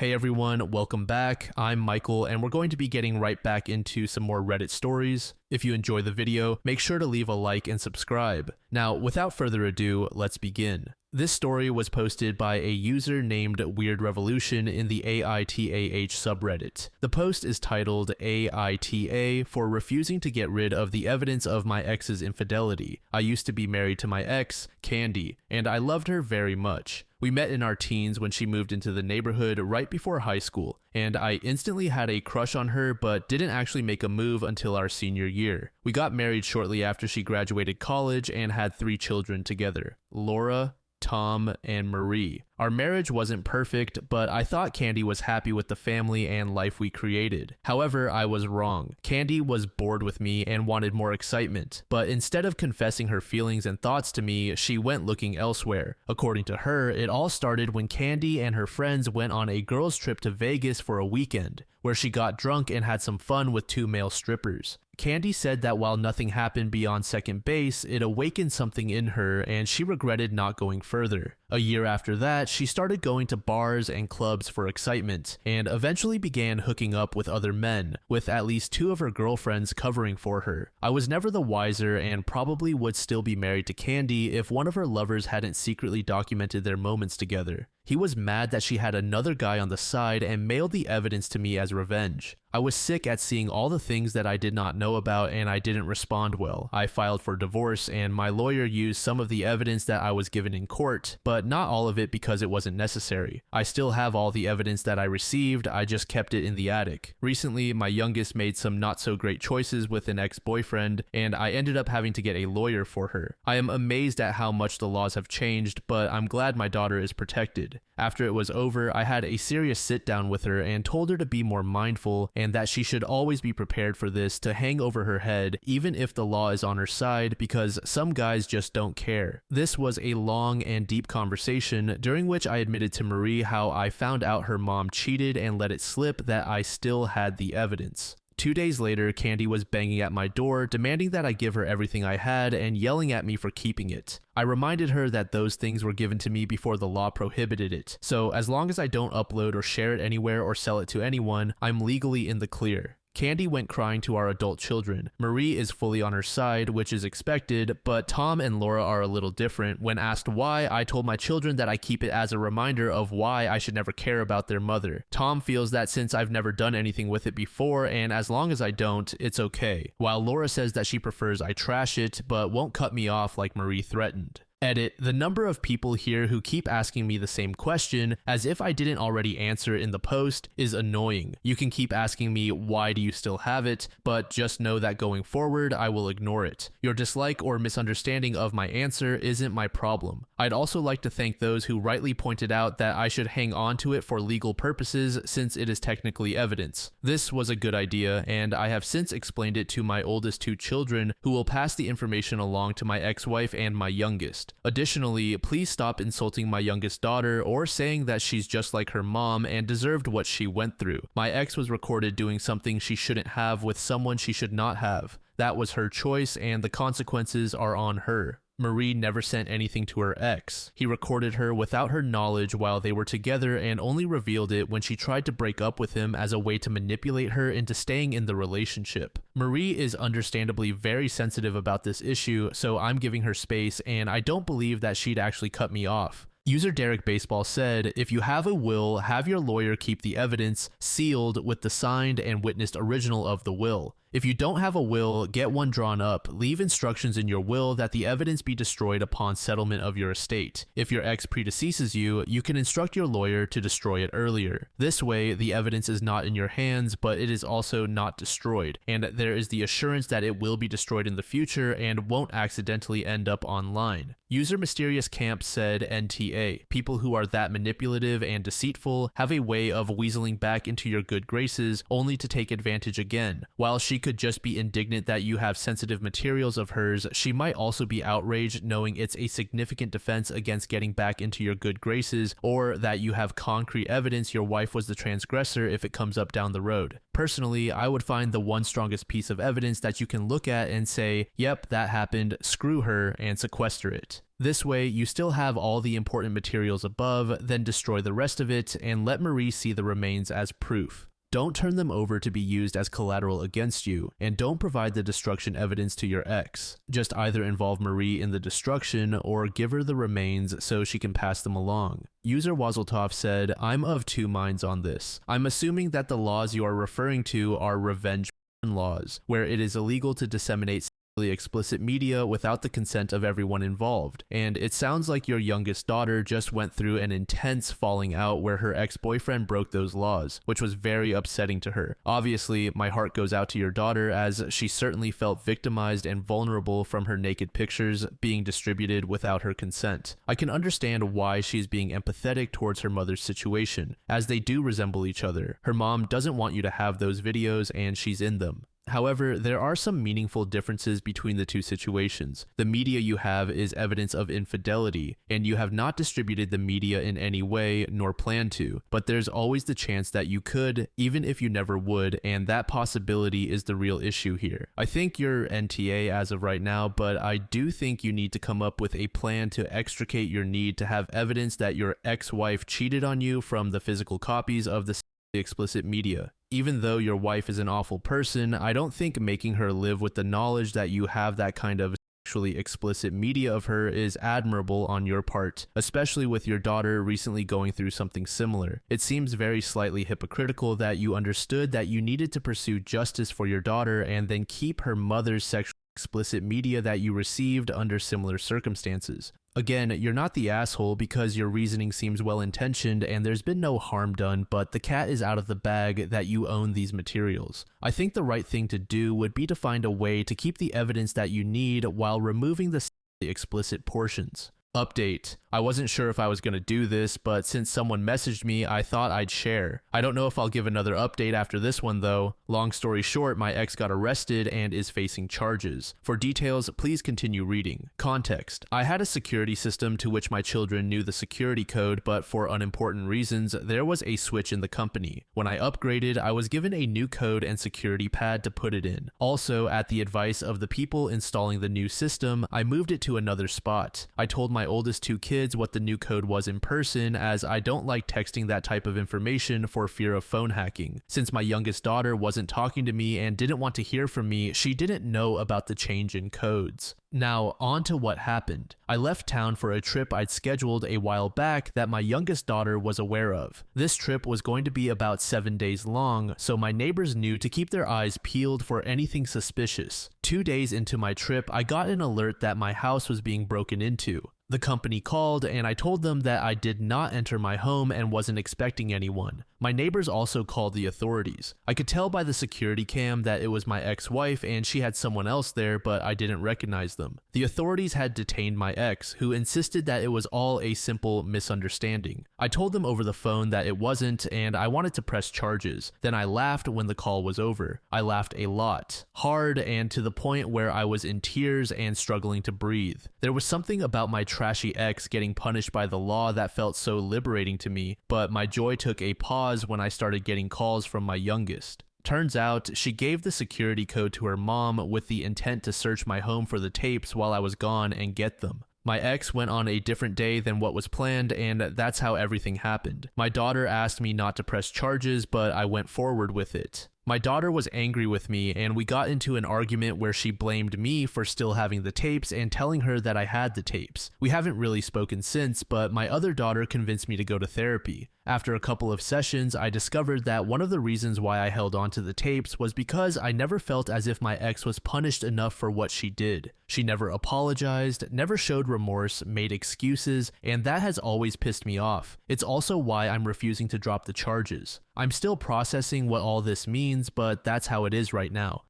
Hey everyone, welcome back. I'm Michael and we're going to be getting right back into some more Reddit stories. If you enjoy the video, make sure to leave a like and subscribe. Now, without further ado, let's begin. This story was posted by a user named Weird Revolution in the AITAH subreddit. The post is titled AITA for refusing to get rid of the evidence of my ex's infidelity. I used to be married to my ex, Candy, and I loved her very much. We met in our teens when she moved into the neighborhood right before high school, and I instantly had a crush on her but didn't actually make a move until our senior year. We got married shortly after she graduated college and had 3 children together: Laura, Tom, and Marie. Our marriage wasn't perfect, but I thought Candy was happy with the family and life we created. However, I was wrong. Candy was bored with me and wanted more excitement, but instead of confessing her feelings and thoughts to me, she went looking elsewhere. According to her, it all started when Candy and her friends went on a girls' trip to Vegas for a weekend, where she got drunk and had some fun with 2 male strippers. Candy said that while nothing happened beyond second base, it awakened something in her and she regretted not going further. A year after that, she started going to bars and clubs for excitement, and eventually began hooking up with other men, with at least 2 of her girlfriends covering for her. I was never the wiser and probably would still be married to Candy if one of her lovers hadn't secretly documented their moments together. He was mad that she had another guy on the side and mailed the evidence to me as revenge. I was sick at seeing all the things that I did not know about and I didn't respond well. I filed for divorce and my lawyer used some of the evidence that I was given in court, but not all of it because it wasn't necessary. I still have all the evidence that I received, I just kept it in the attic. Recently, my youngest made some not so great choices with an ex-boyfriend and I ended up having to get a lawyer for her. I am amazed at how much the laws have changed, but I'm glad my daughter is protected. After it was over, I had a serious sit down with her and told her to be more mindful and that she should always be prepared for this to hang over her head even if the law is on her side, because some guys just don't care. This was a long and deep conversation during which I admitted to Marie how I found out her mom cheated and let it slip that I still had the evidence. 2 days later, Candy was banging at my door, demanding that I give her everything I had and yelling at me for keeping it. I reminded her that those things were given to me before the law prohibited it, so as long as I don't upload or share it anywhere or sell it to anyone, I'm legally in the clear. Candy went crying to our adult children. Marie is fully on her side, which is expected, but Tom and Laura are a little different. When asked why, I told my children that I keep it as a reminder of why I should never care about their mother. Tom feels that since I've never done anything with it before, and as long as I don't, it's okay. While Laura says that she prefers I trash it, but won't cut me off like Marie threatened. Edit: the number of people here who keep asking me the same question, as if I didn't already answer it in the post, is annoying. You can keep asking me why do you still have it, but just know that going forward I will ignore it. Your dislike or misunderstanding of my answer isn't my problem. I'd also like to thank those who rightly pointed out that I should hang on to it for legal purposes since it is technically evidence. This was a good idea, and I have since explained it to my oldest 2 children, who will pass the information along to my ex-wife and my youngest. Additionally, please stop insulting my youngest daughter or saying that she's just like her mom and deserved what she went through. My ex was recorded doing something she shouldn't have with someone she should not have. That was her choice and the consequences are on her. Marie never sent anything to her ex. He recorded her without her knowledge while they were together and only revealed it when she tried to break up with him as a way to manipulate her into staying in the relationship. Marie is understandably very sensitive about this issue, so I'm giving her space and I don't believe that she'd actually cut me off. User Derek Baseball said, if you have a will, have your lawyer keep the evidence sealed with the signed and witnessed original of the will. If you don't have a will, get one drawn up. Leave instructions in your will that the evidence be destroyed upon settlement of your estate. If your ex predeceases you, you can instruct your lawyer to destroy it earlier. This way, the evidence is not in your hands, but it is also not destroyed, and there is the assurance that it will be destroyed in the future and won't accidentally end up online. User Mysterious Camp said NTA, people who are that manipulative and deceitful have a way of weaseling back into your good graces only to take advantage again. While she could just be indignant that you have sensitive materials of hers, she might also be outraged knowing it's a significant defense against getting back into your good graces, or that you have concrete evidence your wife was the transgressor if it comes up down the road. Personally, I would find the one strongest piece of evidence that you can look at and say, yep, that happened, screw her, and sequester it. This way, you still have all the important materials above, then destroy the rest of it and let Marie see the remains as proof. Don't turn them over to be used as collateral against you, and don't provide the destruction evidence to your ex. Just either involve Marie in the destruction or give her the remains so she can pass them along. User Wazeltov said, "I'm of two minds on this. I'm assuming that the laws you are referring to are revenge laws, where it is illegal to disseminate explicit media without the consent of everyone involved, and it sounds like your youngest daughter just went through an intense falling out where her ex-boyfriend broke those laws, which was very upsetting to her. Obviously, my heart goes out to your daughter, as she certainly felt victimized and vulnerable from her naked pictures being distributed without her consent. I can understand why she's being empathetic towards her mother's situation, as they do resemble each other. Her mom doesn't want you to have those videos, and she's in them. However, there are some meaningful differences between the two situations. The media you have is evidence of infidelity, and you have not distributed the media in any way, nor plan to, but there's always the chance that you could, even if you never would, and that possibility is the real issue here. I think you're NTA as of right now, but I do think you need to come up with a plan to extricate your need to have evidence that your ex-wife cheated on you from the physical copies of the explicit media. Even though your wife is an awful person, I don't think making her live with the knowledge that you have that kind of sexually explicit media of her is admirable on your part, especially with your daughter recently going through something similar. It seems very slightly hypocritical that you understood that you needed to pursue justice for your daughter and then keep her mother's sexually explicit media that you received under similar circumstances. Again, you're not the asshole because your reasoning seems well-intentioned and there's been no harm done, but the cat is out of the bag that you own these materials. I think the right thing to do would be to find a way to keep the evidence that you need while removing the explicit portions. Update. I wasn't sure if I was going to do this, but since someone messaged me, I thought I'd share. I don't know if I'll give another update after this one though. Long story short, my ex got arrested and is facing charges. For details, please continue reading. Context. I had a security system to which my children knew the security code, but for unimportant reasons, there was a switch in the company. When I upgraded, I was given a new code and security pad to put it in. Also, at the advice of the people installing the new system, I moved it to another spot. I told my oldest two kids what the new code was in person, as I don't like texting that type of information for fear of phone hacking. Since my youngest daughter wasn't talking to me and didn't want to hear from me, she didn't know about the change in codes. Now, on to what happened. I left town for a trip I'd scheduled a while back that my youngest daughter was aware of. This trip was going to be about 7 days long, so my neighbors knew to keep their eyes peeled for anything suspicious. 2 days into my trip, I got an alert that my house was being broken into. The company called and I told them that I did not enter my home and wasn't expecting anyone. My neighbors also called the authorities. I could tell by the security cam that it was my ex-wife and she had someone else there, but I didn't recognize them. The authorities had detained my ex, who insisted that it was all a simple misunderstanding. I told them over the phone that it wasn't and I wanted to press charges. Then I laughed when the call was over. I laughed a lot, hard, and to the point where I was in tears and struggling to breathe. There was something about my trashy ex getting punished by the law that felt so liberating to me, but my joy took a pause when I started getting calls from my youngest. Turns out, she gave the security code to her mom with the intent to search my home for the tapes while I was gone and get them. My ex went on a different day than what was planned, and that's how everything happened. My daughter asked me not to press charges, but I went forward with it. My daughter was angry with me and we got into an argument where she blamed me for still having the tapes and telling her that I had the tapes. We haven't really spoken since, but my other daughter convinced me to go to therapy. After a couple of sessions, I discovered that one of the reasons why I held on to the tapes was because I never felt as if my ex was punished enough for what she did. She never apologized, never showed remorse, made excuses, and that has always pissed me off. It's also why I'm refusing to drop the charges. I'm still processing what all this means, but that's how it is right now.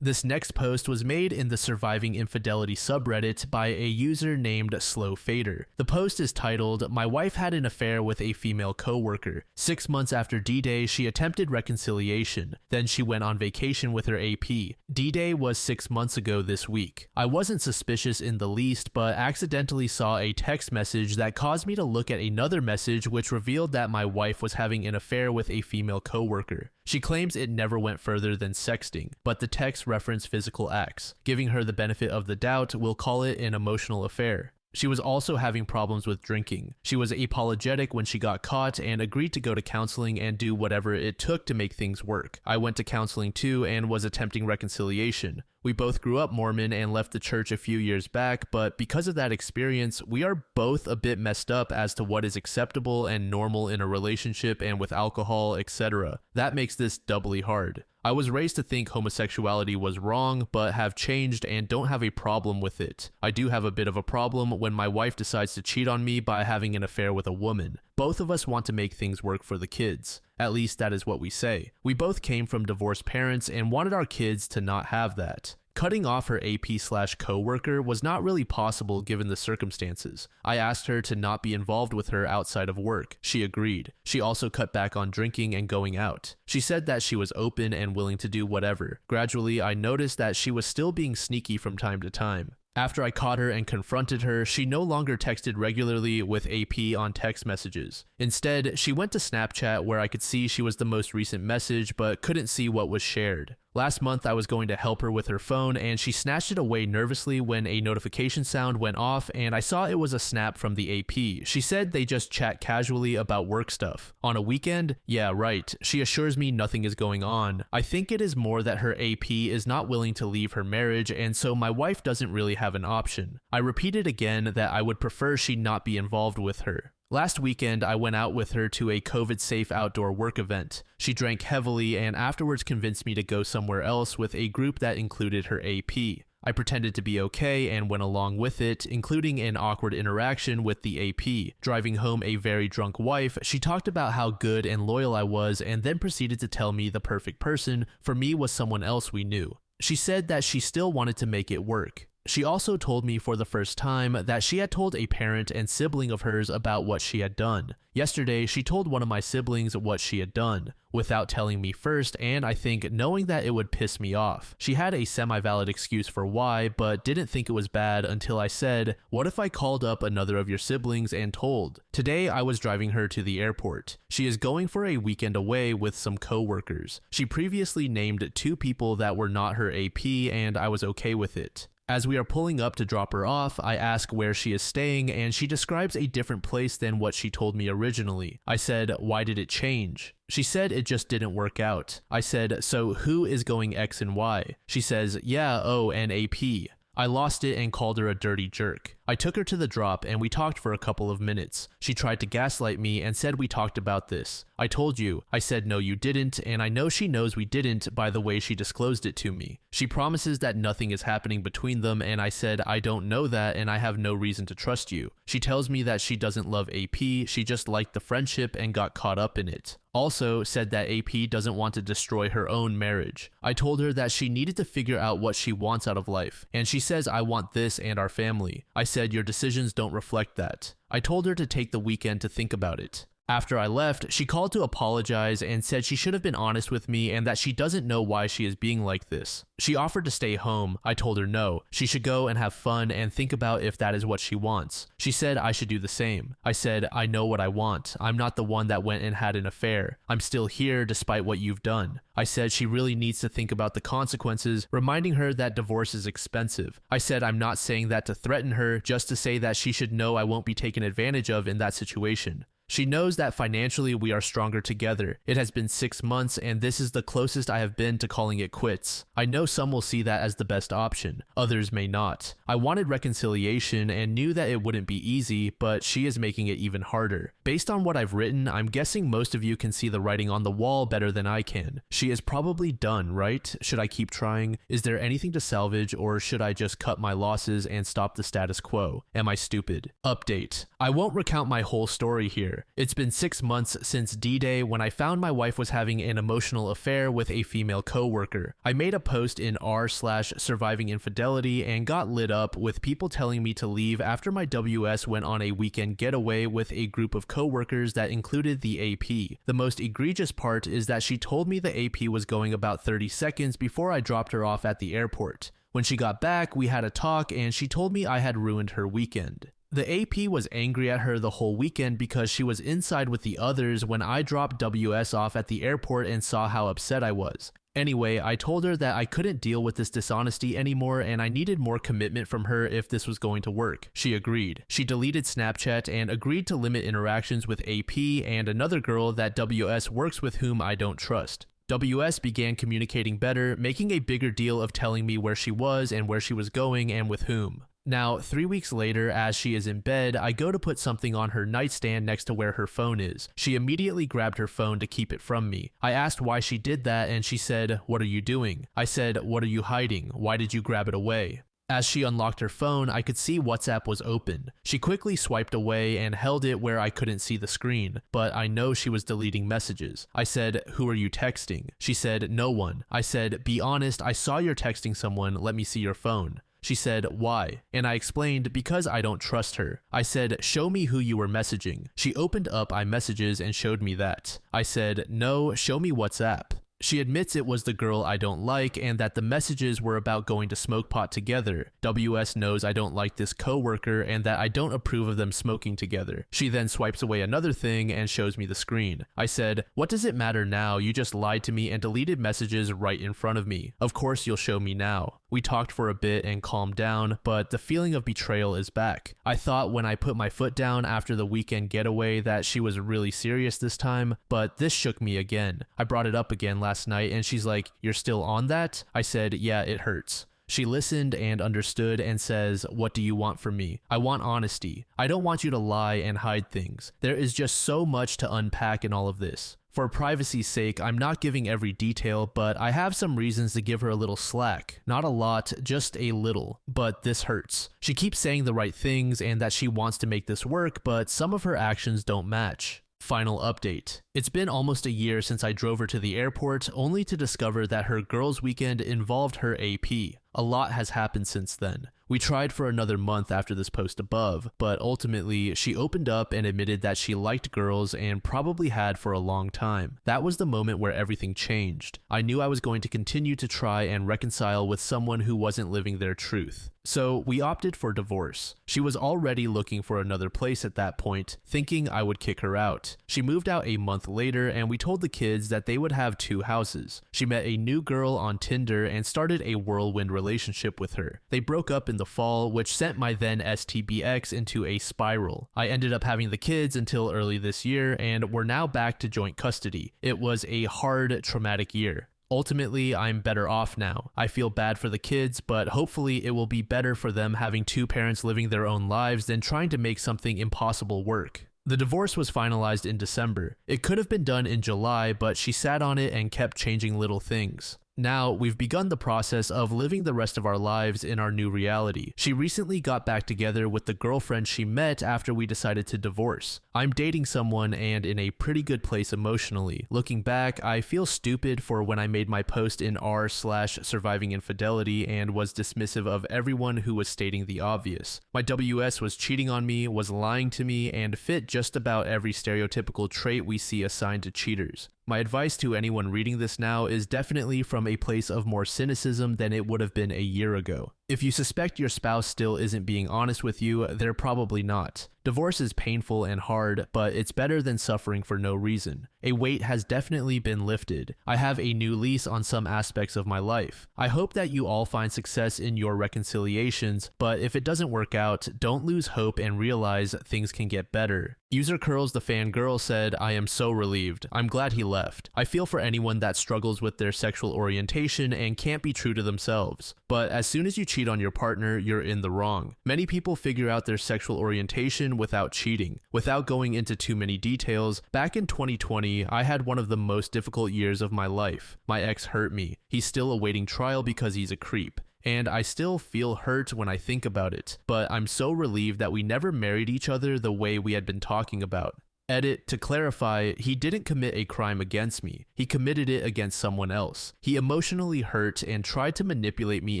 This next post was made in the Surviving Infidelity subreddit by a user named Slow Fader. The post is titled, "My wife had an affair with a female coworker. 6 months after D-Day, she attempted reconciliation. Then she went on vacation with her AP. D-Day was 6 months ago this week. I wasn't suspicious in the least, but accidentally saw a text message that caused me to look at another message which revealed that my wife was having an affair with a female coworker. She claims it never went further than sexting, but the texts reference physical acts. Giving her the benefit of the doubt, we'll call it an emotional affair. She was also having problems with drinking. She was apologetic when she got caught and agreed to go to counseling and do whatever it took to make things work. I went to counseling too and was attempting reconciliation. We both grew up Mormon and left the church a few years back, but because of that experience, we are both a bit messed up as to what is acceptable and normal in a relationship and with alcohol, etc. That makes this doubly hard. I was raised to think homosexuality was wrong, but have changed and don't have a problem with it. I do have a bit of a problem when my wife decides to cheat on me by having an affair with a woman. Both of us want to make things work for the kids. At least that is what we say. We both came from divorced parents and wanted our kids to not have that. Cutting off her AP/co-worker was not really possible given the circumstances. I asked her to not be involved with her outside of work. She agreed. She also cut back on drinking and going out. She said that she was open and willing to do whatever. Gradually, I noticed that she was still being sneaky from time to time. After I caught her and confronted her, she no longer texted regularly with AP on text messages. Instead, she went to Snapchat where I could see she was the most recent message but couldn't see what was shared. Last month, I was going to help her with her phone and she snatched it away nervously when a notification sound went off and I saw it was a snap from the AP. She said they just chat casually about work stuff. On a weekend? Yeah, right. She assures me nothing is going on. I think it is more that her AP is not willing to leave her marriage and so my wife doesn't really have an option. I repeated again that I would prefer she not be involved with her. Last weekend, I went out with her to a COVID-safe outdoor work event. She drank heavily and afterwards convinced me to go somewhere else with a group that included her AP. I pretended to be okay and went along with it, including an awkward interaction with the AP. Driving home a very drunk wife, she talked about how good and loyal I was and then proceeded to tell me the perfect person for me was someone else we knew. She said that she still wanted to make it work. She also told me for the first time that she had told a parent and sibling of hers about what she had done. Yesterday, she told one of my siblings what she had done, without telling me first, and I think knowing that it would piss me off. She had a semi-valid excuse for why, but didn't think it was bad until I said, "What if I called up another of your siblings and told?" Today, I was driving her to the airport. She is going for a weekend away with some co-workers. She previously named 2 people that were not her AP, and I was okay with it. As we are pulling up to drop her off, I ask where she is staying and she describes a different place than what she told me originally. I said, "Why did it change?" She said it just didn't work out. I said, "So who is going X and Y?" She says, "Yeah, oh, and AP." I lost it and called her a dirty jerk. I took her to the drop and we talked for a couple of minutes. She tried to gaslight me and said we talked about this. I told you. I said no you didn't, and I know she knows we didn't by the way she disclosed it to me. She promises that nothing is happening between them and I said I don't know that and I have no reason to trust you. She tells me that she doesn't love AP, she just liked the friendship and got caught up in it. Also said that AP doesn't want to destroy her own marriage. I told her that she needed to figure out what she wants out of life, and she says I want this and our family. I said your decisions don't reflect that. I told her to take the weekend to think about it. After I left, she called to apologize and said she should have been honest with me and that she doesn't know why she is being like this. She offered to stay home. I told her no. She should go and have fun and think about if that is what she wants. She said I should do the same. I said, I know what I want. I'm not the one that went and had an affair. I'm still here despite what you've done. I said she really needs to think about the consequences, reminding her that divorce is expensive. I said I'm not saying that to threaten her, just to say that she should know I won't be taken advantage of in that situation. She knows that financially we are stronger together. It has been 6 months and this is the closest I have been to calling it quits. I know some will see that as the best option. Others may not. I wanted reconciliation and knew that it wouldn't be easy, but she is making it even harder. Based on what I've written, I'm guessing most of you can see the writing on the wall better than I can. She is probably done, right? Should I keep trying? Is there anything to salvage, or should I just cut my losses and stop the status quo? Am I stupid? Update. I won't recount my whole story here. It's been 6 months since D-Day when I found my wife was having an emotional affair with a female co-worker. I made a post in r/surviving infidelity and got lit up with people telling me to leave after my WS went on a weekend getaway with a group of co-workers that included the AP. The most egregious part is that she told me the AP was going about 30 seconds before I dropped her off at the airport. When she got back, we had a talk and she told me I had ruined her weekend. The AP was angry at her the whole weekend because she was inside with the others when I dropped WS off at the airport and saw how upset I was. Anyway, I told her that I couldn't deal with this dishonesty anymore and I needed more commitment from her if this was going to work. She agreed. She deleted Snapchat and agreed to limit interactions with AP and another girl that WS works with whom I don't trust. WS began communicating better, making a bigger deal of telling me where she was and where she was going and with whom. Now, 3 weeks later, as she is in bed, I go to put something on her nightstand next to where her phone is. She immediately grabbed her phone to keep it from me. I asked why she did that and she said, "What are you doing?" I said, "What are you hiding? Why did you grab it away?" As she unlocked her phone, I could see WhatsApp was open. She quickly swiped away and held it where I couldn't see the screen, but I know she was deleting messages. I said, "Who are you texting?" She said, "No one." I said, "Be honest, I saw you're texting someone, let me see your phone." She said, "Why?" And I explained, because I don't trust her. I said, "Show me who you were messaging." She opened up iMessages and showed me that. I said, "No, show me WhatsApp." She admits it was the girl I don't like and that the messages were about going to smoke pot together. WS knows I don't like this coworker and that I don't approve of them smoking together. She then swipes away another thing and shows me the screen. I said, "What does it matter now? You just lied to me and deleted messages right in front of me. Of course you'll show me now." We talked for a bit and calmed down, but the feeling of betrayal is back. I thought when I put my foot down after the weekend getaway that she was really serious this time, but this shook me again. I brought it up again last night and she's like, "You're still on that?" I said, "Yeah, it hurts." She listened and understood and says, "What do you want from me?" "I want honesty. I don't want you to lie and hide things. There is just so much to unpack in all of this. For privacy's sake, I'm not giving every detail, but I have some reasons to give her a little slack. Not a lot, just a little. But this hurts. She keeps saying the right things and that she wants to make this work, but some of her actions don't match." Final update. It's been almost a year since I drove her to the airport, only to discover that her girls' weekend involved her AP. A lot has happened since then. We tried for another month after this post above, but ultimately she opened up and admitted that she liked girls and probably had for a long time. That was the moment where everything changed. I knew I was going to continue to try and reconcile with someone who wasn't living their truth. So we opted for divorce. She was already looking for another place at that point, thinking I would kick her out. She moved out a month later and we told the kids that they would have 2 houses. She met a new girl on Tinder and started a whirlwind relationship with her. They broke up in the fall, which sent my then STBX into a spiral. I ended up having the kids until early this year and we're now back to joint custody. It was a hard, traumatic year. Ultimately, I'm better off now. I feel bad for the kids, but hopefully it will be better for them having 2 parents living their own lives than trying to make something impossible work. The divorce was finalized in December. It could have been done in July, but she sat on it and kept changing little things. Now, we've begun the process of living the rest of our lives in our new reality. She recently got back together with the girlfriend she met after we decided to divorce. I'm dating someone and in a pretty good place emotionally. Looking back, I feel stupid for when I made my post in r/surviving infidelity and was dismissive of everyone who was stating the obvious. My WS was cheating on me, was lying to me, and fit just about every stereotypical trait we see assigned to cheaters. My advice to anyone reading this now is definitely from a place of more cynicism than it would have been a year ago. If you suspect your spouse still isn't being honest with you, they're probably not. Divorce is painful and hard, but it's better than suffering for no reason. A weight has definitely been lifted. I have a new lease on some aspects of my life. I hope that you all find success in your reconciliations, but if it doesn't work out, don't lose hope and realize things can get better. User Curls the Fangirl said, "I am so relieved. I'm glad he left. I feel for anyone that struggles with their sexual orientation and can't be true to themselves. But as soon as you cheat on your partner, you're in the wrong. Many people figure out their sexual orientation without cheating. Without going into too many details, back in 2020, I had one of the most difficult years of my life. My ex hurt me. He's still awaiting trial because he's a creep. And I still feel hurt when I think about it, but I'm so relieved that we never married each other the way we had been talking about." Edit, to clarify, he didn't commit a crime against me. He committed it against someone else. He emotionally hurt and tried to manipulate me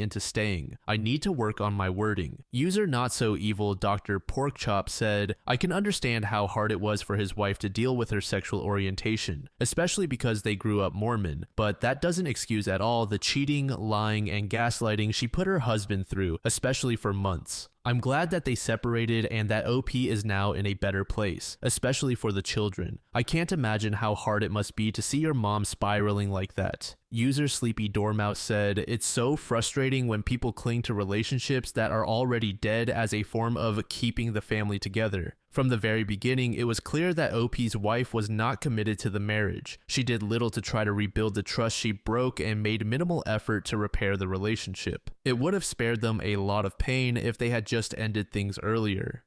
into staying. I need to work on my wording. User Not So Evil Dr. Porkchop said, "I can understand how hard it was for his wife to deal with her sexual orientation, especially because they grew up Mormon, but that doesn't excuse at all the cheating, lying, and gaslighting she put her husband through, especially for months. I'm glad that they separated and that OP is now in a better place, especially for the children. I can't imagine how hard it must be to see your mom spiraling like that. User Sleepy Dormouse said, "It's so frustrating when people cling to relationships that are already dead as a form of keeping the family together. From the very beginning, it was clear that OP's wife was not committed to the marriage. She did little to try to rebuild the trust she broke and made minimal effort to repair the relationship. It would have spared them a lot of pain if they had just ended things earlier."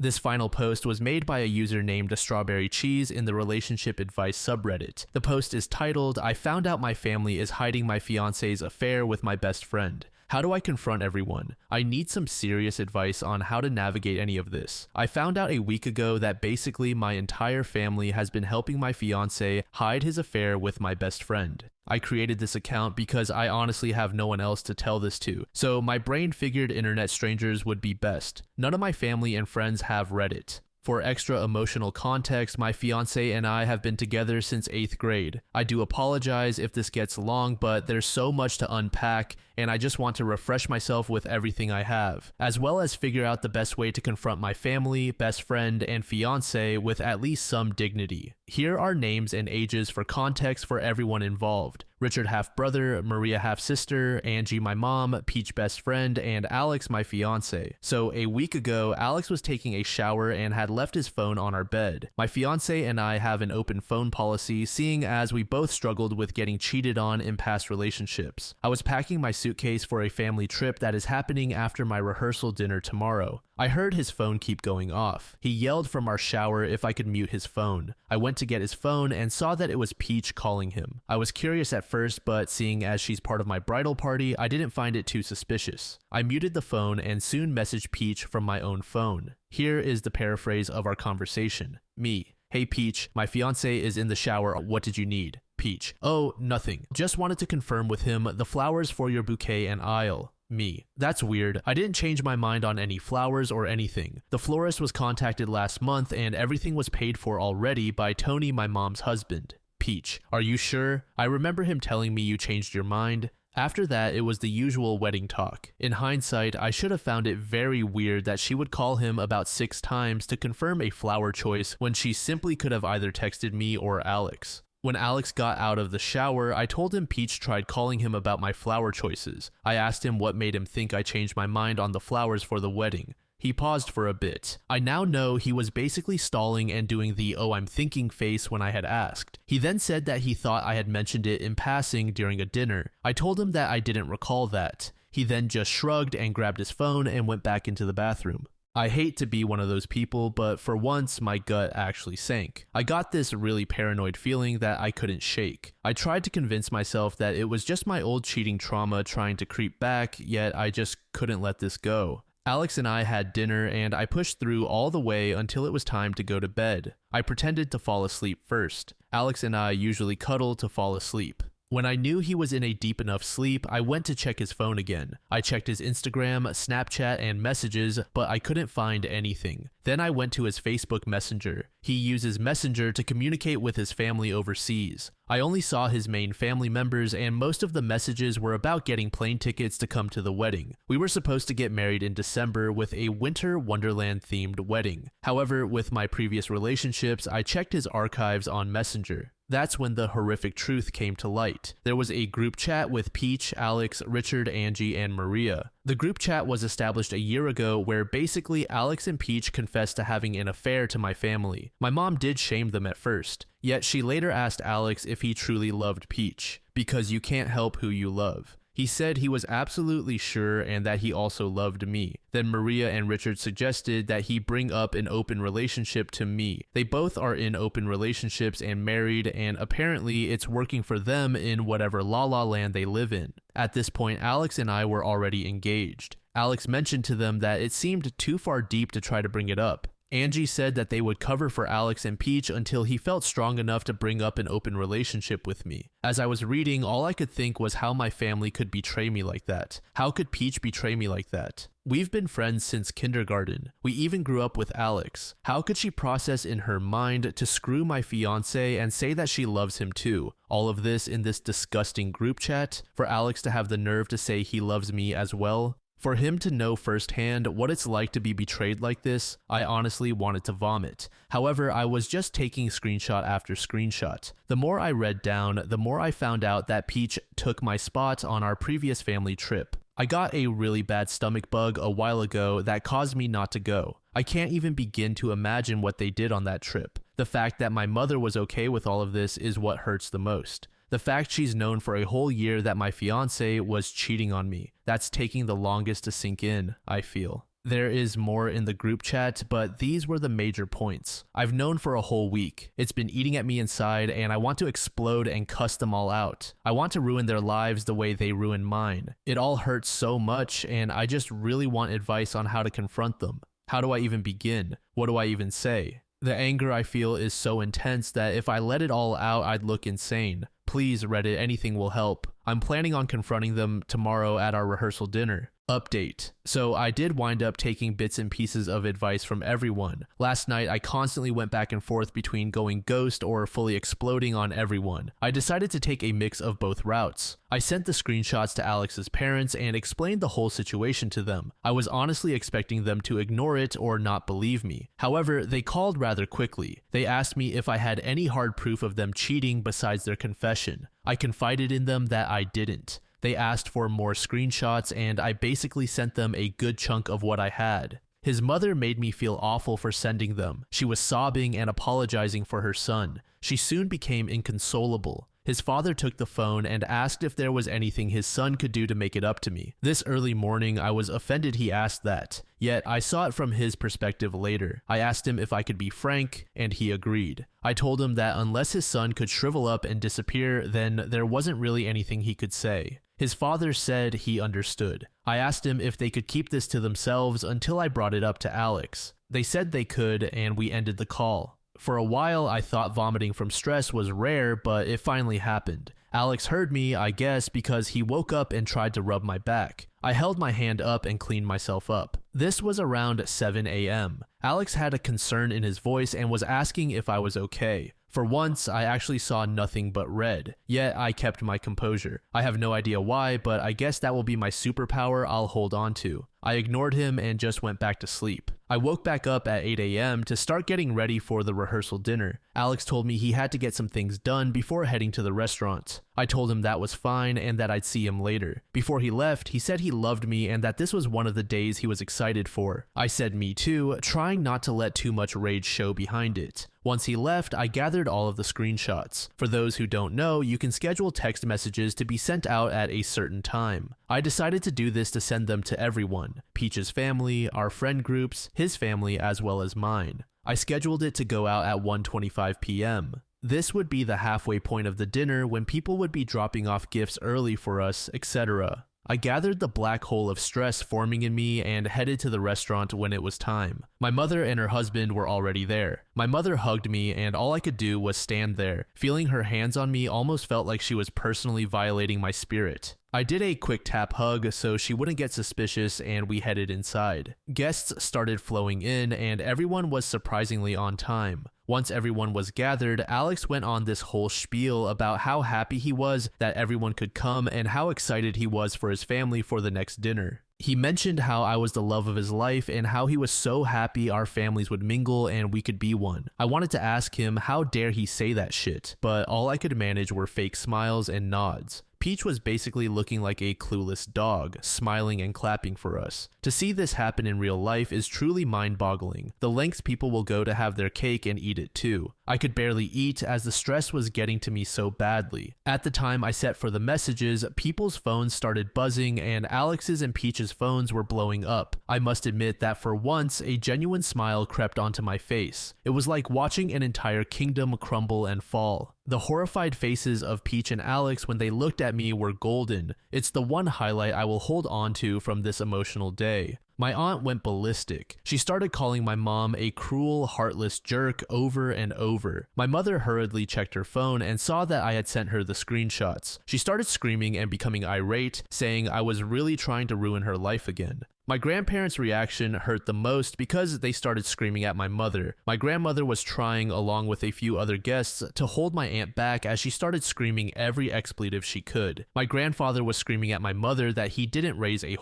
This final post was made by a user named Strawberry Cheese in the relationship advice subreddit. The post is titled, "I found out my family is hiding my fiance's affair with my best friend. How do I confront everyone? I need some serious advice on how to navigate any of this. I found out a week ago that basically my entire family has been helping my fiance hide his affair with my best friend. I created this account because I honestly have no one else to tell this to, so my brain figured internet strangers would be best. None of my family and friends have Reddit. For extra emotional context, my fiance and I have been together since 8th grade. I do apologize if this gets long, but there's so much to unpack, and I just want to refresh myself with everything I have, as well as figure out the best way to confront my family, best friend, and fiance with at least some dignity. Here are names and ages for context for everyone involved. Richard half-brother, Maria half-sister, Angie my mom, Peach best friend, and Alex my fiance. So a week ago, Alex was taking a shower and had left his phone on our bed. My fiance and I have an open phone policy, seeing as we both struggled with getting cheated on in past relationships. I was packing my suitcase for a family trip that is happening after my rehearsal dinner tomorrow. I heard his phone keep going off. He yelled from our shower if I could mute his phone. I went to get his phone and saw that it was Peach calling him. I was curious at first, but seeing as she's part of my bridal party, I didn't find it too suspicious. I muted the phone and soon messaged Peach from my own phone. Here is the paraphrase of our conversation. Me: "Hey Peach, my fiance is in the shower. What did you need?" Peach: "Oh, nothing. Just wanted to confirm with him the flowers for your bouquet and aisle." Me: "That's weird. I didn't change my mind on any flowers or anything. The florist was contacted last month and everything was paid for already by Tony, my mom's husband." Peach: "Are you sure? I remember him telling me you changed your mind." After that, it was the usual wedding talk. In hindsight, I should have found it very weird that she would call him about 6 times to confirm a flower choice when she simply could have either texted me or Alex. When Alex got out of the shower, I told him Peach tried calling him about my flower choices. I asked him what made him think I changed my mind on the flowers for the wedding. He paused for a bit. I now know he was basically stalling and doing the "oh, I'm thinking" face when I had asked. He then said that he thought I had mentioned it in passing during a dinner. I told him that I didn't recall that. He then just shrugged and grabbed his phone and went back into the bathroom. I hate to be one of those people, but for once my gut actually sank. I got this really paranoid feeling that I couldn't shake. I tried to convince myself that it was just my old cheating trauma trying to creep back, yet I just couldn't let this go. Alex and I had dinner and I pushed through all the way until it was time to go to bed. I pretended to fall asleep first. Alex and I usually cuddle to fall asleep. When I knew he was in a deep enough sleep, I went to check his phone again. I checked his Instagram, Snapchat, and messages, but I couldn't find anything. Then I went to his Facebook Messenger. He uses Messenger to communicate with his family overseas. I only saw his main family members, and most of the messages were about getting plane tickets to come to the wedding. We were supposed to get married in December with a winter wonderland themed wedding. However, with my previous relationships, I checked his archives on Messenger. That's when the horrific truth came to light. There was a group chat with Peach, Alex, Richard, Angie, and Maria. The group chat was established a year ago where basically Alex and Peach confessed to having an affair to my family. My mom did shame them at first, yet she later asked Alex if he truly loved Peach, because you can't help who you love. He said he was absolutely sure and that he also loved me. Then Maria and Richard suggested that he bring up an open relationship to me. They both are in open relationships and married, and apparently it's working for them in whatever la la land they live in. At this point, Alex and I were already engaged. Alex mentioned to them that it seemed too far deep to try to bring it up. Angie said that they would cover for Alex and Peach until he felt strong enough to bring up an open relationship with me. As I was reading, all I could think was how my family could betray me like that. How could Peach betray me like that? We've been friends since kindergarten. We even grew up with Alex. How could she process in her mind to screw my fiance and say that she loves him too? All of this in this disgusting group chat? For Alex to have the nerve to say he loves me as well? For him to know firsthand what it's like to be betrayed like this, I honestly wanted to vomit. However, I was just taking screenshot after screenshot. The more I read down, the more I found out that Peach took my spot on our previous family trip. I got a really bad stomach bug a while ago that caused me not to go. I can't even begin to imagine what they did on that trip. The fact that my mother was okay with all of this is what hurts the most. The fact she's known for a whole year that my fiance was cheating on me. That's taking the longest to sink in, I feel. There is more in the group chat, but these were the major points. I've known for a whole week. It's been eating at me inside, and I want to explode and cuss them all out. I want to ruin their lives the way they ruined mine. It all hurts so much, and I just really want advice on how to confront them. How do I even begin? What do I even say? The anger I feel is so intense that if I let it all out, I'd look insane. Please, Reddit, anything will help. I'm planning on confronting them tomorrow at our rehearsal dinner. Update. So I did wind up taking bits and pieces of advice from everyone. Last night, I constantly went back and forth between going ghost or fully exploding on everyone. I decided to take a mix of both routes. I sent the screenshots to Alex's parents and explained the whole situation to them. I was honestly expecting them to ignore it or not believe me. However, they called rather quickly. They asked me if I had any hard proof of them cheating besides their confession. I confided in them that I didn't. They asked for more screenshots, and I basically sent them a good chunk of what I had. His mother made me feel awful for sending them. She was sobbing and apologizing for her son. She soon became inconsolable. His father took the phone and asked if there was anything his son could do to make it up to me. This early morning, I was offended he asked that. Yet, I saw it from his perspective later. I asked him if I could be frank, and he agreed. I told him that unless his son could shrivel up and disappear, then there wasn't really anything he could say. His father said he understood. I asked him if they could keep this to themselves until I brought it up to Alex. They said they could, and we ended the call. For a while, I thought vomiting from stress was rare, but it finally happened. Alex heard me, I guess, because he woke up and tried to rub my back. I held my hand up and cleaned myself up. This was around 7 a.m. Alex had a concern in his voice and was asking if I was okay. For once, I actually saw nothing but red, yet I kept my composure. I have no idea why, but I guess that will be my superpower I'll hold on to. I ignored him and just went back to sleep. I woke back up at 8 a.m. to start getting ready for the rehearsal dinner. Alex told me he had to get some things done before heading to the restaurant. I told him that was fine and that I'd see him later. Before he left, he said he loved me and that this was one of the days he was excited for. I said me too, trying not to let too much rage show behind it. Once he left, I gathered all of the screenshots. For those who don't know, you can schedule text messages to be sent out at a certain time. I decided to do this to send them to everyone. Peach's family, our friend groups, his family, as well as mine. I scheduled it to go out at 1:25 p.m. This would be the halfway point of the dinner when people would be dropping off gifts early for us, etc. I gathered the black hole of stress forming in me and headed to the restaurant when it was time. My mother and her husband were already there. My mother hugged me and all I could do was stand there. Feeling her hands on me almost felt like she was personally violating my spirit. I did a quick tap hug so she wouldn't get suspicious and we headed inside. Guests started flowing in and everyone was surprisingly on time. Once everyone was gathered, Alex went on this whole spiel about how happy he was that everyone could come and how excited he was for his family for the next dinner. He mentioned how I was the love of his life and how he was so happy our families would mingle and we could be one. I wanted to ask him how dare he say that shit, but all I could manage were fake smiles and nods. Peach was basically looking like a clueless dog, smiling and clapping for us. To see this happen in real life is truly mind-boggling. The lengths people will go to have their cake and eat it too. I could barely eat as the stress was getting to me so badly. At the time I set for the messages, people's phones started buzzing and Alex's and Peach's phones were blowing up. I must admit that for once, a genuine smile crept onto my face. It was like watching an entire kingdom crumble and fall. The horrified faces of Peach and Alex when they looked at me were golden. It's the one highlight I will hold on to from this emotional day. My aunt went ballistic. She started calling my mom a cruel, heartless jerk over and over. My mother hurriedly checked her phone and saw that I had sent her the screenshots. She started screaming and becoming irate, saying I was really trying to ruin her life again. My grandparents' reaction hurt the most because they started screaming at my mother. My grandmother was trying, along with a few other guests, to hold my aunt back as she started screaming every expletive she could. My grandfather was screaming at my mother that he didn't raise a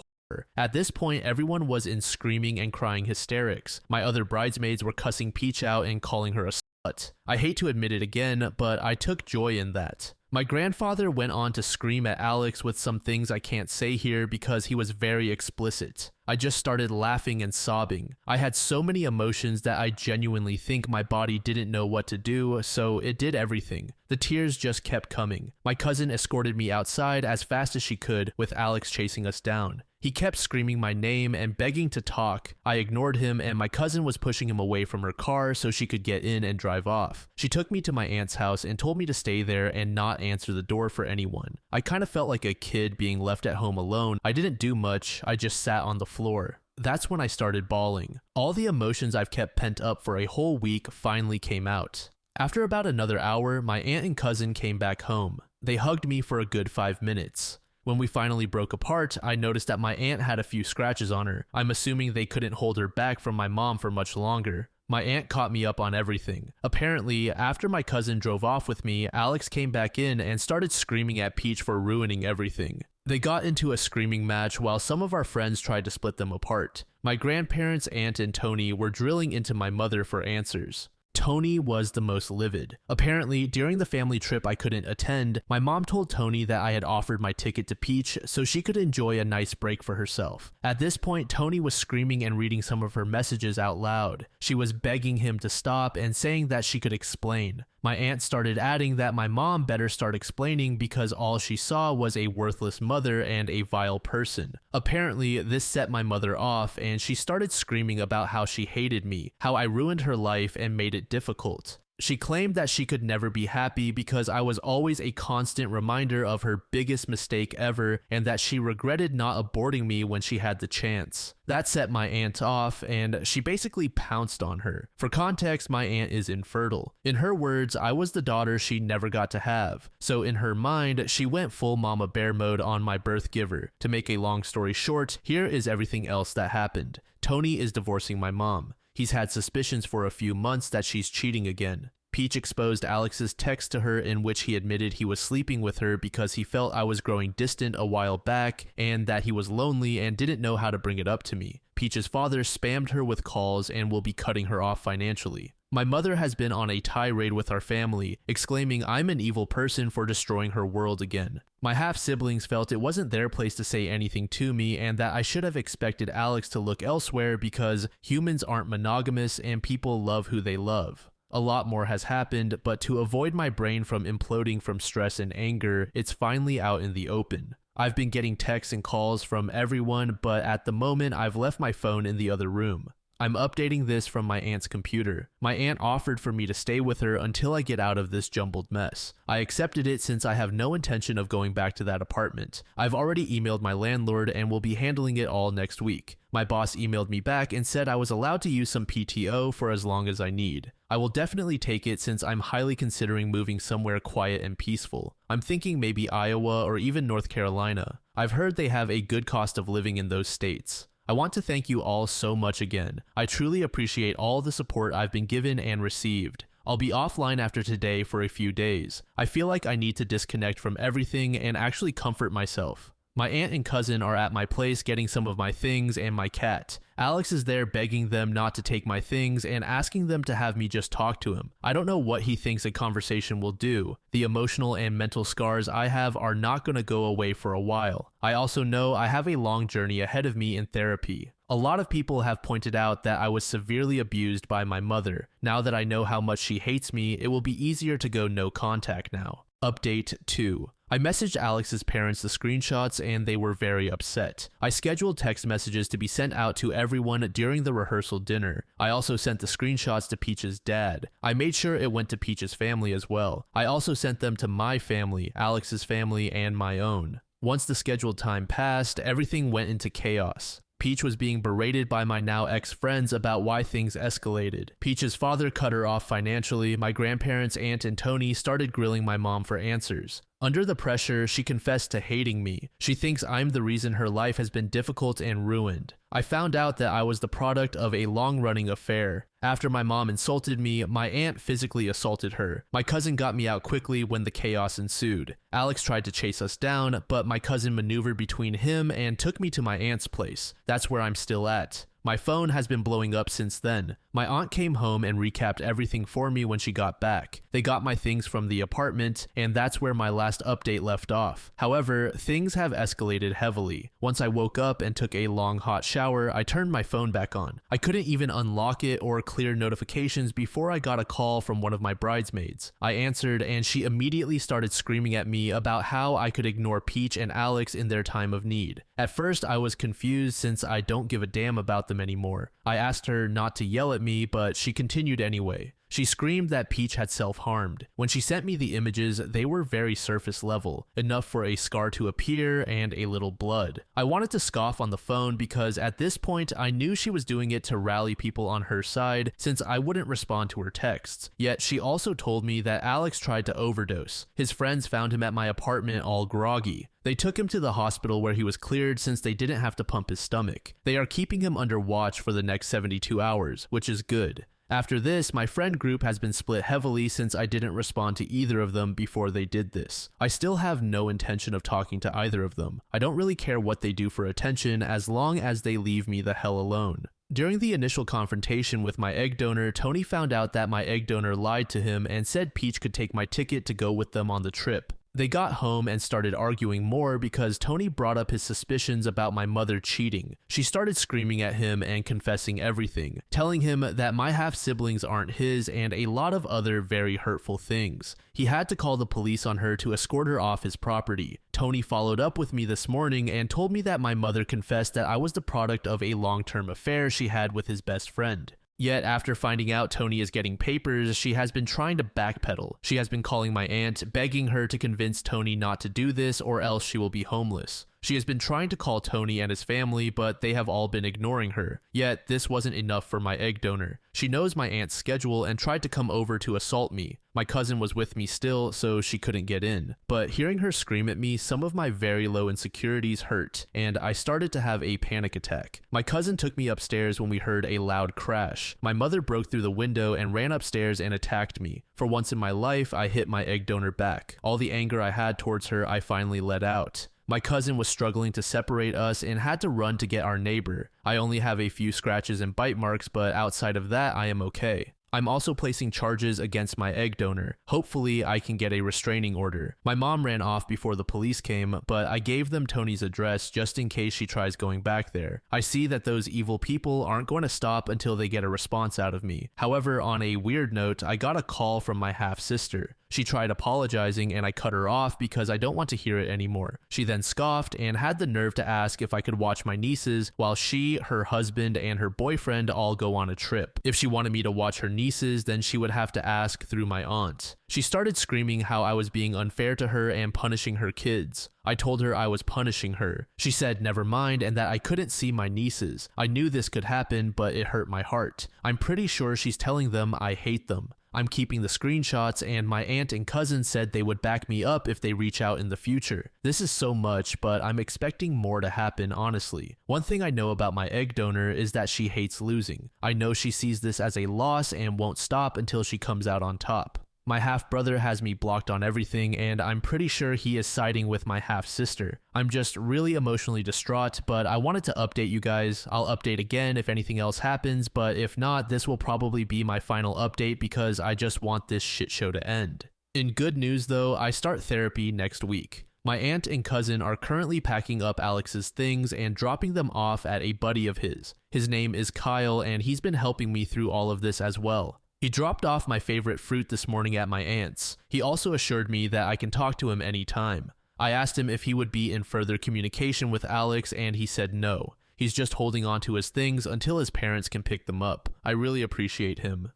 At this point, everyone was in screaming and crying hysterics. My other bridesmaids were cussing Peach out and calling her a slut. I hate to admit it again, but I took joy in that. My grandfather went on to scream at Alex with some things I can't say here because he was very explicit. I just started laughing and sobbing. I had so many emotions that I genuinely think my body didn't know what to do, so it did everything. The tears just kept coming. My cousin escorted me outside as fast as she could, with Alex chasing us down. He kept screaming my name and begging to talk. I ignored him, and my cousin was pushing him away from her car so she could get in and drive off. She took me to my aunt's house and told me to stay there and not answer the door for anyone. I kind of felt like a kid being left at home alone. I didn't do much, I just sat on the floor. That's when I started bawling. All the emotions I've kept pent up for a whole week finally came out. After about another hour, my aunt and cousin came back home. They hugged me for a good 5 minutes. When we finally broke apart, I noticed that my aunt had a few scratches on her. I'm assuming they couldn't hold her back from my mom for much longer. My aunt caught me up on everything. Apparently, after my cousin drove off with me, Alex came back in and started screaming at Peach for ruining everything. They got into a screaming match while some of our friends tried to split them apart. My grandparents, aunt, and Tony were drilling into my mother for answers. Tony was the most livid. Apparently, during the family trip I couldn't attend, my mom told Tony that I had offered my ticket to Peach so she could enjoy a nice break for herself. At this point, Tony was screaming and reading some of her messages out loud. She was begging him to stop and saying that she could explain. My aunt started adding that my mom better start explaining because all she saw was a worthless mother and a vile person. Apparently, this set my mother off and she started screaming about how she hated me, how I ruined her life and made it difficult. She claimed that she could never be happy because I was always a constant reminder of her biggest mistake ever and that she regretted not aborting me when she had the chance. That set my aunt off and she basically pounced on her. For context, my aunt is infertile. In her words, I was the daughter she never got to have. So in her mind, she went full mama bear mode on my birth giver. To make a long story short, here is everything else that happened. Tony is divorcing my mom. He's had suspicions for a few months that she's cheating again. Peach exposed Alex's text to her in which he admitted he was sleeping with her because he felt I was growing distant a while back and that he was lonely and didn't know how to bring it up to me. Peach's father spammed her with calls and will be cutting her off financially. My mother has been on a tirade with our family, exclaiming I'm an evil person for destroying her world again. My half-siblings felt it wasn't their place to say anything to me and that I should have expected Alex to look elsewhere because humans aren't monogamous and people love who they love. A lot more has happened, but to avoid my brain from imploding from stress and anger, it's finally out in the open. I've been getting texts and calls from everyone, but at the moment I've left my phone in the other room. I'm updating this from my aunt's computer. My aunt offered for me to stay with her until I get out of this jumbled mess. I accepted it since I have no intention of going back to that apartment. I've already emailed my landlord and will be handling it all next week. My boss emailed me back and said I was allowed to use some PTO for as long as I need. I will definitely take it since I'm highly considering moving somewhere quiet and peaceful. I'm thinking maybe Iowa or even North Carolina. I've heard they have a good cost of living in those states. I want to thank you all so much again. I truly appreciate all the support I've been given and received. I'll be offline after today for a few days. I feel like I need to disconnect from everything and actually comfort myself. My aunt and cousin are at my place getting some of my things and my cat. Alex is there begging them not to take my things and asking them to have me just talk to him. I don't know what he thinks a conversation will do. The emotional and mental scars I have are not going to go away for a while. I also know I have a long journey ahead of me in therapy. A lot of people have pointed out that I was severely abused by my mother. Now that I know how much she hates me, it will be easier to go no contact now. Update 2. I messaged Alex's parents the screenshots and they were very upset. I scheduled text messages to be sent out to everyone during the rehearsal dinner. I also sent the screenshots to Peach's dad. I made sure it went to Peach's family as well. I also sent them to my family, Alex's family, and my own. Once the scheduled time passed, everything went into chaos. Peach was being berated by my now ex-friends about why things escalated. Peach's father cut her off financially. My grandparents, aunt, and Tony started grilling my mom for answers. Under the pressure, she confessed to hating me. She thinks I'm the reason her life has been difficult and ruined. I found out that I was the product of a long-running affair. After my mom insulted me, my aunt physically assaulted her. My cousin got me out quickly when the chaos ensued. Alex tried to chase us down, but my cousin maneuvered between him and took me to my aunt's place. That's where I'm still at. My phone has been blowing up since then. My aunt came home and recapped everything for me when she got back. They got my things from the apartment, and that's where my last update left off. However, things have escalated heavily. Once I woke up and took a long hot shower, I turned my phone back on. I couldn't even unlock it or clear notifications before I got a call from one of my bridesmaids. I answered, and she immediately started screaming at me about how I could ignore Peach and Alex in their time of need. At first, I was confused since I don't give a damn about them anymore. I asked her not to yell at me, but she continued anyway. She screamed that Peach had self-harmed. When she sent me the images, they were very surface level, enough for a scar to appear and a little blood. I wanted to scoff on the phone because at this point I knew she was doing it to rally people on her side since I wouldn't respond to her texts. Yet she also told me that Alex tried to overdose. His friends found him at my apartment all groggy. They took him to the hospital where he was cleared since they didn't have to pump his stomach. They are keeping him under watch for the next 72 hours, which is good. After this, my friend group has been split heavily since I didn't respond to either of them before they did this. I still have no intention of talking to either of them. I don't really care what they do for attention as long as they leave me the hell alone. During the initial confrontation with my egg donor, Tony found out that my egg donor lied to him and said Peach could take my ticket to go with them on the trip. They got home and started arguing more because Tony brought up his suspicions about my mother cheating. She started screaming at him and confessing everything, telling him that my half-siblings aren't his and a lot of other very hurtful things. He had to call the police on her to escort her off his property. Tony followed up with me this morning and told me that my mother confessed that I was the product of a long-term affair she had with his best friend. Yet, after finding out Tony is getting papers, she has been trying to backpedal. She has been calling my aunt, begging her to convince Tony not to do this or else she will be homeless. She has been trying to call Tony and his family, but they have all been ignoring her. Yet, this wasn't enough for my egg donor. She knows my aunt's schedule and tried to come over to assault me. My cousin was with me still, so she couldn't get in. But hearing her scream at me, some of my very low insecurities hurt, and I started to have a panic attack. My cousin took me upstairs when we heard a loud crash. My mother broke through the window and ran upstairs and attacked me. For once in my life, I hit my egg donor back. All the anger I had towards her, I finally let out. My cousin was struggling to separate us and had to run to get our neighbor. I only have a few scratches and bite marks, but outside of that, I am okay. I'm also placing charges against my egg donor. Hopefully, I can get a restraining order. My mom ran off before the police came, but I gave them Tony's address just in case she tries going back there. I see that those evil people aren't going to stop until they get a response out of me. However, on a weird note, I got a call from my half-sister. She tried apologizing and I cut her off because I don't want to hear it anymore. She then scoffed and had the nerve to ask if I could watch my nieces while she, her husband, and her boyfriend all go on a trip. If she wanted me to watch her nieces, then she would have to ask through my aunt. She started screaming how I was being unfair to her and punishing her kids. I told her I was punishing her. She said never mind and that I couldn't see my nieces. I knew this could happen, but it hurt my heart. I'm pretty sure she's telling them I hate them. I'm keeping the screenshots, and my aunt and cousin said they would back me up if they reach out in the future. This is so much, but I'm expecting more to happen, honestly. One thing I know about my egg donor is that she hates losing. I know she sees this as a loss and won't stop until she comes out on top. My half-brother has me blocked on everything, and I'm pretty sure he is siding with my half-sister. I'm just really emotionally distraught, but I wanted to update you guys. I'll update again if anything else happens, but if not, this will probably be my final update because I just want this shit show to end. In good news though, I start therapy next week. My aunt and cousin are currently packing up Alex's things and dropping them off at a buddy of his. His name is Kyle, and he's been helping me through all of this as well. He dropped off my favorite fruit this morning at my aunt's. He also assured me that I can talk to him anytime. I asked him if he would be in further communication with Alex, and he said no. He's just holding on to his things until his parents can pick them up. I really appreciate him.